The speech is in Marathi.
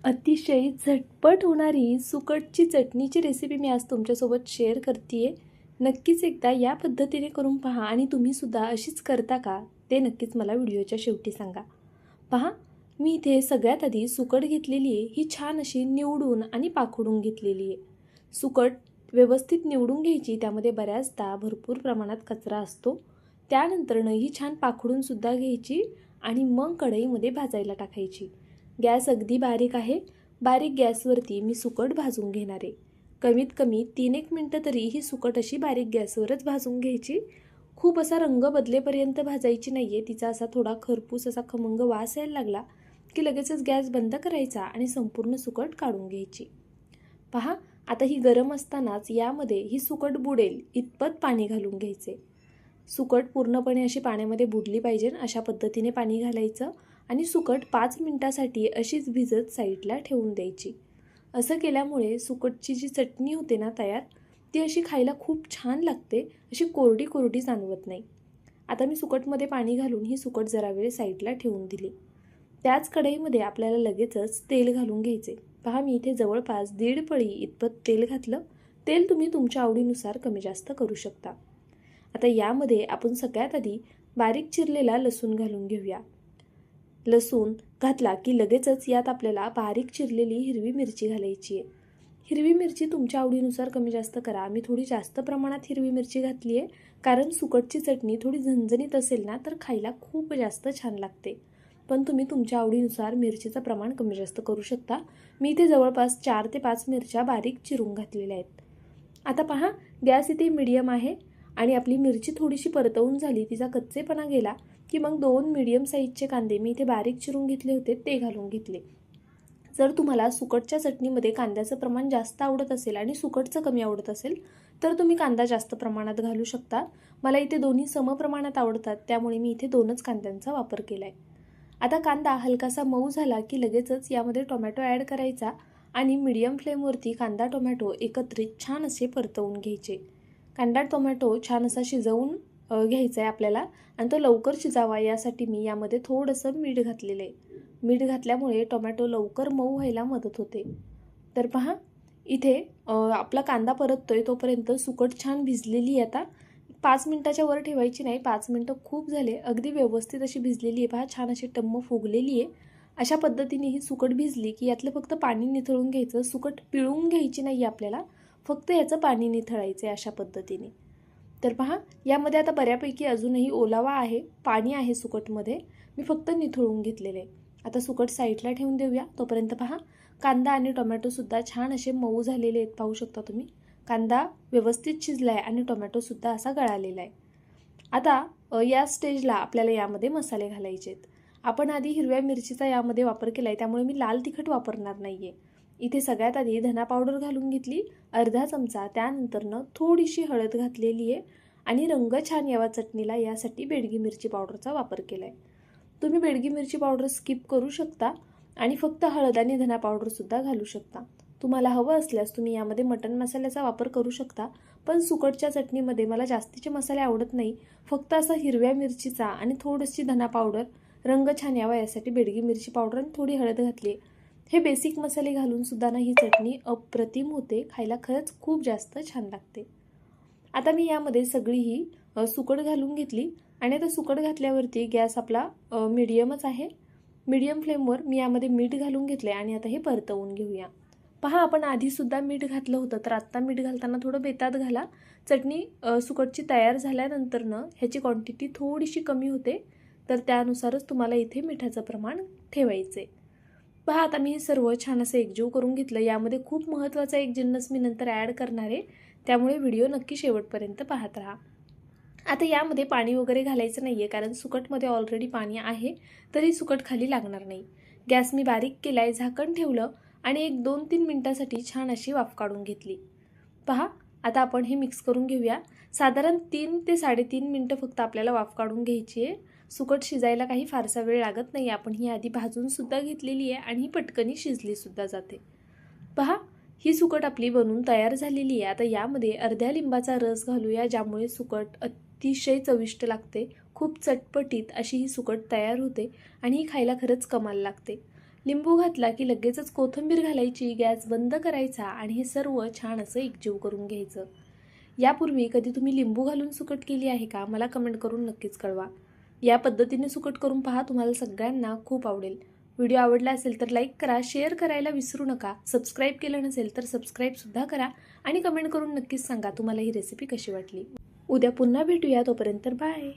अतिशय झटपट होणारी सुकटची चटणीची रेसिपी मी आज तुमच्यासोबत शेअर करते आहे. नक्कीच एकदा या पद्धतीने करून पहा आणि तुम्हीसुद्धा अशीच करता का ते नक्कीच मला व्हिडिओच्या शेवटी सांगा. पहा, मी इथे सगळ्यात आधी सुकट घेतलेली आहे. ही छान अशी निवडून आणि पाखडून घेतलेली आहे. सुकट व्यवस्थित निवडून घ्यायची, त्यामध्ये बऱ्याचदा भरपूर प्रमाणात कचरा असतो. त्यानंतरनं ही छान पाखडूनसुद्धा घ्यायची आणि मग कढईमध्ये भाजायला टाकायची. गॅस अगदी बारीक आहे. बारीक गॅसवरती मी सुकट भाजून घेणार आहे. कमीत कमी 3-1 मिनटं तरी ही सुकट अशी बारीक गॅसवरच भाजून घ्यायची. खूप असा रंग बदलेपर्यंत भाजायची नाही आहे. तिचा असा थोडा खरपूस असा खमंग वास यायला लागला की लगेचच गॅस बंद करायचा आणि संपूर्ण सुकट काढून घ्यायची. पहा, आता ही गरम असतानाच यामध्ये ही सुकट बुडेल इतपत पाणी घालून घ्यायचे. सुकट पूर्णपणे अशी पाण्यामध्ये बुडली पाहिजे अशा पद्धतीने पाणी घालायचं आणि सुकट 5 मिनिटासाठी अशीच भिजत साईडला ठेवून द्यायची. असं केल्यामुळे सुकटची जी चटणी होते ना तयार, ती अशी खायला खूप छान लागते, अशी कोरडी कोरडी जाणवत नाही. आता मी सुकटमध्ये पाणी घालून ही सुकट जरा वेळ साईडला ठेवून दिली. त्याच कढईमध्ये आपल्याला लगेचच तेल घालून घ्यायचे. पहा, मी इथे जवळपास 1.5 पळी इतपत तेल घातलं. तेल तुम्ही तुमच्या आवडीनुसार कमी जास्त करू शकता. आता यामध्ये आपण सगळ्यात आधी बारीक चिरलेला लसूण घालून घेऊया. लसूण घातला की लगेचच यात आपल्याला बारीक चिरलेली हिरवी मिरची घालायची आहे. हिरवी मिरची तुमच्या आवडीनुसार कमी जास्त करा. आम्ही थोडी जास्त प्रमाणात हिरवी मिरची घातली आहे, कारण सुकटची चटणी थोडी झणझणीत असेल ना तर खायला खूप जास्त छान लागते. पण तुम्ही तुमच्या आवडीनुसार मिरचीचं प्रमाण कमी जास्त करू शकता. मी इथे जवळपास 4 ते 5 मिरच्या बारीक चिरून घातलेल्या आहेत. आता पहा, गॅस इथे मीडियम आहे आणि आपली मिरची थोडीशी परतवून झाली, तिचा कच्चेपणा गेला की मग 2 मीडियम साईजचे कांदे मी इथे बारीक चिरून घेतले होते ते घालून घेतले. जर तुम्हाला सुकटच्या चटणीमध्ये कांद्याचं प्रमाण जास्त आवडत असेल आणि सुकटचं कमी आवडत असेल तर तुम्ही कांदा जास्त प्रमाणात घालू शकता. मला इथे दोन्ही समप्रमाणात आवडतात, त्यामुळे मी इथे 2च कांद्यांचा वापर केला आहे. आता कांदा हलकासा मऊ झाला की लगेचच यामध्ये टोमॅटो ॲड करायचा आणि मीडियम फ्लेमवरती कांदा टोमॅटो एकत्रित छान असे परतवून घ्यायचे. कांदा टोमॅटो छान असा शिजवून घ्यायचा आहे आपल्याला आणि तो लवकर शिजावा यासाठी मी यामध्ये थोडंसं मीठ घातलेलं आहे. मीठ घातल्यामुळे टोमॅटो लवकर मऊ व्हायला मदत होते. तर पहा, इथे आपला कांदा परततोय तोपर्यंत सुकट छान भिजलेली आहे. आता 5 मिनिटाच्या वर ठेवायची नाही, 5 मिनिटं खूप झाले. अगदी व्यवस्थित अशी भिजलेली आहे. पहा, छान अशी टम्म फुगलेली आहे. अशा पद्धतीने ही सुकट भिजली की यातलं फक्त पाणी निथळून घ्यायचं. सुकट पिळून घ्यायची नाही आपल्याला, फक्त याचं पाणी निथळायचं आहे अशा पद्धतीने. तर पहा, यामध्ये आता बऱ्यापैकी अजूनही ओलावा आहे, पाणी आहे सुकटमध्ये. मी फक्त निथळून घेतलेले आहे. आता सुकट साईडला ठेवून देऊया. तोपर्यंत पहा, कांदा आणि टोमॅटोसुद्धा छान असे मऊ झालेले आहेत. पाहू शकता तुम्ही, कांदा व्यवस्थित शिजला आहे आणि टोमॅटोसुद्धा असा गळालेला आहे. आता या स्टेजला आपल्याला यामध्ये मसाले घालायचे आहेत. आपण आधी हिरव्या मिरचीचा यामध्ये वापर केला आहे, त्यामुळे मी लाल तिखट वापरणार नाही आहे. इथे सगळ्यात आधी धना पावडर घालून घेतली, अर्धा चमचा. त्यानंतरनं थोडीशी हळद घातलेली आहे आणि रंग छान यावा चटणीला यासाठी बेडगी मिरची पावडरचा वापर केला आहे. तुम्ही बेडगी मिरची पावडर स्किप करू शकता आणि फक्त हळद आणि धना पावडरसुद्धा घालू शकता. तुम्हाला हवं असल्यास तुम्ही यामध्ये मटण मसाल्याचा वापर करू शकता, पण सुकटच्या चटणीमध्ये मला जास्तीचे मसाले आवडत नाही. फक्त असा हिरव्या मिरचीचा आणि थोडीशी धना पावडर, रंग छान यावा यासाठी बेडगी मिरची पावडर आणि थोडी हळद घातली. हे बेसिक मसाले घालून सुद्धा ना ही चटणी अप्रतिम होते, खायला खरंच खूप जास्त छान लागते. आता मी यामध्ये सगळी ही सुकट घालून घेतली आणि आता सुकट घातल्यावरती गॅस आपला मीडियमच आहे. मीडियम फ्लेमवर मी यामध्ये मीठ घालून घेतले आणि आता हे परतवून घेऊया. पहा, आपण आधीसुद्धा मीठ घातलं होतं, तर आत्ता मीठ घालताना थोडं बेतात घाला. चटणी सुकटची तयार झाल्यानंतरनं ह्याची क्वांटिटी थोडीशी कमी होते, तर त्यानुसारच तुम्हाला इथे मिठाचं प्रमाण ठेवायचं आहे. पहा, आता मी हे सर्व छान असं एकजीव करून घेतलं. यामध्ये खूप महत्त्वाचा एक जिन्नस मी नंतर ॲड करणार आहे, त्यामुळे व्हिडिओ नक्की शेवटपर्यंत पाहत राहा. आता यामध्ये पाणी वगैरे घालायचं नाही आहे, कारण सुकटमध्ये ऑलरेडी पाणी आहे, तरी सुकट खाली लागणार नाही. गॅस मी बारीक केला आहे, झाकण ठेवलं आणि एक 2-3 मिनटासाठी छान अशी वाफ काढून घेतली. पहा, आता आपण हे मिक्स करून घेऊया. साधारण 3 ते 3.5 मिनटं फक्त आपल्याला वाफ काढून घ्यायची आहे. सुकट शिजायला काही फारसा वेळ लागत नाही. आपण ही आधी भाजूनसुद्धा घेतलेली आहे आणि ही पटकनी शिजलीसुद्धा जाते. पहा, ही सुकट आपली बनून तयार झालेली आहे. आता यामध्ये अर्ध्या लिंबाचा रस घालूया, ज्यामुळे सुकट अतिशय चविष्ट लागते. खूप चटपटीत अशी ही सुकट तयार होते आणि ही खायला खरंच कमाल लागते. लिंबू घातला की लगेचच कोथिंबीर घालायची, गॅस बंद करायचा आणि हे सर्व छान असं एकजीव करून घ्यायचं. यापूर्वी कधी तुम्ही लिंबू घालून सुकट केली आहे का? मला कमेंट करून नक्कीच कळवा. या पद्धतीने सुकट करून पहा, तुम्हाला सगळ्यांना खूप आवडेल. व्हिडिओ आवडला असेल तर लाईक करा, शेअर करायला विसरू नका. सबस्क्राईब केलं नसेल तर सबस्क्राईबसुद्धा करा आणि कमेंट करून नक्कीच सांगा तुम्हाला ही रेसिपी कशी वाटली. उद्या पुन्हा भेटूया, तोपर्यंत बाय.